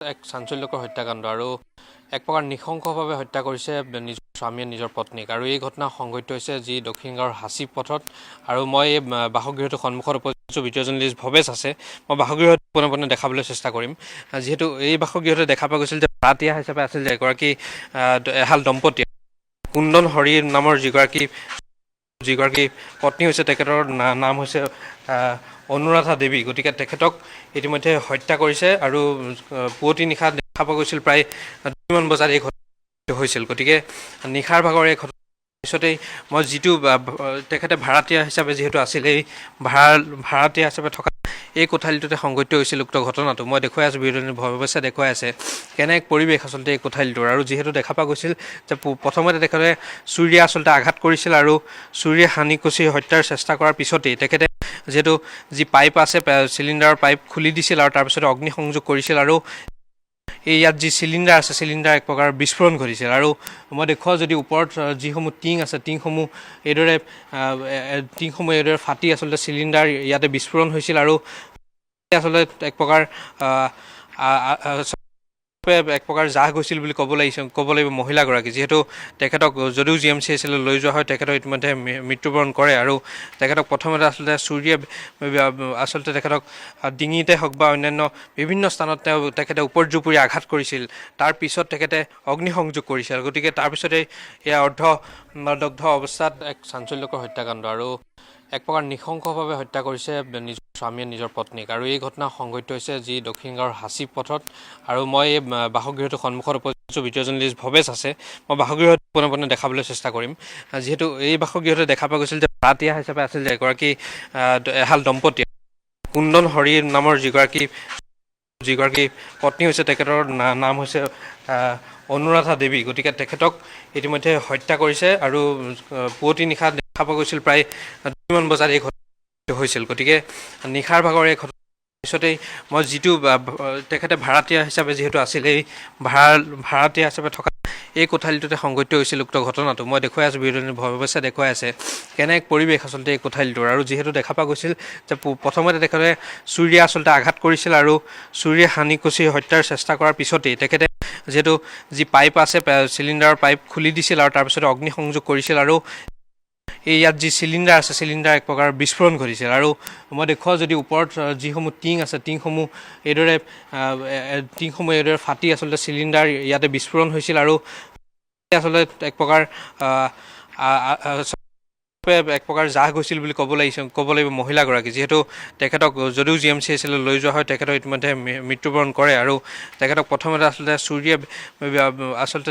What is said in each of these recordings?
এক চাঞ্চল্যকৰ হত্যাকাণ্ড আৰু এক প্ৰকাৰ নিশংসভাৱে হত্যা কৰিছে নিজৰ স্বামীয়ে নিজৰ পত্নীক। আৰু এই ঘটনা সংঘটিত হৈছে যি দক্ষিণ গাঁৱৰ হাঁচি পথত। আৰু মই এই বাসগৃহটোৰ সন্মুখত উপস্থিত আছোঁ, ভিডিঅ' জাৰ্নেলিষ্ট ভৱেশ আছে। মই বাসগৃহত পোনে দেখাবলৈ চেষ্টা কৰিম। যিহেতু এই বাসগৃহতে দেখা পোৱা গৈছিল যে ভাড়াতীয়া হিচাপে আছিল যে এগৰাকী এহাল দম্পতী, কুন্দন হৰি নামৰ যিগৰাকী পত্নী হৈছে, তেখেতৰ নাম হৈছে অনুৰাধা দেৱী। গতিকে তেখেতক ইতিমধ্যে হত্যা কৰিছে আৰু পুৱতি নিশা দেখা পোৱা গৈছিল প্ৰায় 2মান বজাত এই ঘটনা হৈছিল। গতিকে নিশাৰ ভাগৰ এই ঘটনাৰ পিছতেই মই যিটো তেখেতে ভাড়াতীয়া হিচাপে যিহেতু আছিল, এই ভাড়াতীয়া হিচাপে থকা এই কোঠালিটোতে সংঘটিত হৈছিল উক্ত ঘটনাটো। মই দেখুৱাই আছোঁ, ভিডিঅ'টো ভৱেশে দেখুৱাই আছে কেনে এক পৰিৱেশ আচলতে এই কোঠালিটোৰ। আৰু যিহেতু দেখা পোৱা গৈছিল যে প্ৰথমতে তেখেতে চুৰিয়ে আচলতে আঘাত কৰিছিল আৰু চুৰিয়ে সানি কুচি হত্যাৰ চেষ্টা কৰাৰ পিছতেই তেখেতে যিহেতু যি পাইপ আছে, চিলিণ্ডাৰৰ পাইপ খুলি দিছিল আৰু তাৰপিছতে অগ্নিসংযোগ কৰিছিল। আৰু এই ইয়াত যি চিলিণ্ডাৰ আছে, চিলিণ্ডাৰ এক প্ৰকাৰ বিস্ফোৰণ ঘটিছিল। আৰু মই দেখুৱাওঁ, যদি ওপৰত যিসমূহ টিং আছে, টিংসমূহ এইদৰে ফাটি আচলতে চিলিণ্ডাৰ ইয়াতে বিস্ফোৰণ হৈছিল। আৰু আচলতে এক প্ৰকাৰ জাহ গৈছিল বুলি ক'ব লাগিব মহিলাগৰাকী। যিহেতু তেখেতক যদিও GMC আছিলে লৈ যোৱা হয়, তেখেতক ইতিমধ্যে মৃত্যুবৰণ কৰে। আৰু তেখেতক প্ৰথমতে আচলতে চুৰিয়ে তেখেতক ডিঙিতে হওক বা অন্যান্য বিভিন্ন স্থানত তেখেতে উপৰ্যুপৰি আঘাত কৰিছিল। তাৰ পিছত তেখেতে অগ্নিসংযোগ কৰিছিল। গতিকে তাৰপিছতে এয়া অৰ্ধদগ্ধ অৱস্থাত এক চাঞ্চল্যকৰ হত্যাকাণ্ড আৰু এক প্ৰকাৰ নিশংসভাৱে হত্যা কৰিছে নিজৰ স্বামীয়ে নিজৰ পত্নীক। আৰু এই ঘটনা সংঘটিত হৈছে যি দক্ষিণ গাঁৱৰ হাঁচি পথত। আৰু মই এই বাসগৃহটোৰ সন্মুখত উপস্থিত আছোঁ, ভিডিঅ' জাৰ্নেলিষ্ট ভৱেশ আছে। মই বাসগৃহত পোনে দেখাবলৈ চেষ্টা কৰিম। যিহেতু এই বাসগৃহতে দেখা পোৱা গৈছিল যে ভাড়াতীয়া হিচাপে আছিল যে এগৰাকী এহাল দম্পতী, কুন্দন হৰি নামৰ যিগৰাকী পত্নী হৈছে, তেখেতৰ নাম হৈছে অনুৰাধা দেৱী। গতিকে তেখেতক ইতিমধ্যে হত্যা কৰিছে আৰু পুৱতি নিশা দেখা পোৱা গৈছিল প্ৰায় 2মান বজাত এই ঘটনা হৈছিল। গতিকে নিশাৰ ভাগৰ এই ঘটনাৰ পিছতেই মই যিটো তেখেতে ভাড়াতীয়া হিচাপে যিহেতু আছিল, এই ভাড়াতীয়া হিচাপে থকা এই কোঠালিটোতে সংঘটিত হৈছিল উক্ত ঘটনাটো। মই দেখুৱাই আছোঁ, ভিডিঅ'টো ভৱেশে দেখুৱাই আছে কেনে এক পৰিৱেশ আচলতে এই কোঠালিটোৰ। আৰু যিহেতু দেখা পোৱা গৈছিল যে প্ৰথমতে তেখেতে চুৰিয়ে আচলতে আঘাত কৰিছিল আৰু চুৰিয়ে সানি কুচি হত্যাৰ চেষ্টা কৰাৰ পিছতেই তেখেতে যিহেতু যি পাইপ আছে, চিলিণ্ডাৰৰ পাইপ খুলি দিছিল আৰু তাৰপিছতে অগ্নিসংযোগ কৰিছিল। আৰু এই ইয়াত যি চিলিণ্ডাৰ আছে, চিলিণ্ডাৰ এক প্ৰকাৰ বিস্ফোৰণ ঘটিছিল। আৰু মই দেখুৱাওঁ, যদি ওপৰত যিসমূহ টিং আছে, টিংসমূহ এইদৰে ফাটি আচলতে চিলিণ্ডাৰ ইয়াতে বিস্ফোৰণ হৈছিল। আৰু আচলতে এক প্ৰকাৰ জাহ গৈছিল বুলি ক'ব লাগিব মহিলাগৰাকী। যিহেতু তেখেতক যদিও GMC আছিলে লৈ যোৱা হয়, তেখেতক ইতিমধ্যে মৃত্যুবৰণ কৰে। আৰু তেখেতক প্ৰথমতে আচলতে চুৰিয়ে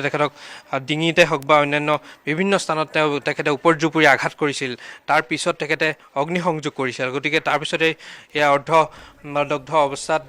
তেখেতক ডিঙিতে হওক বা অন্যান্য বিভিন্ন স্থানত তেখেতে উপৰ্যুপৰি আঘাত কৰিছিল। তাৰ পিছত তেখেতে অগ্নিসংযোগ কৰিছিল। গতিকে তাৰপিছতে এয়া অৰ্ধদগ্ধ অৱস্থাত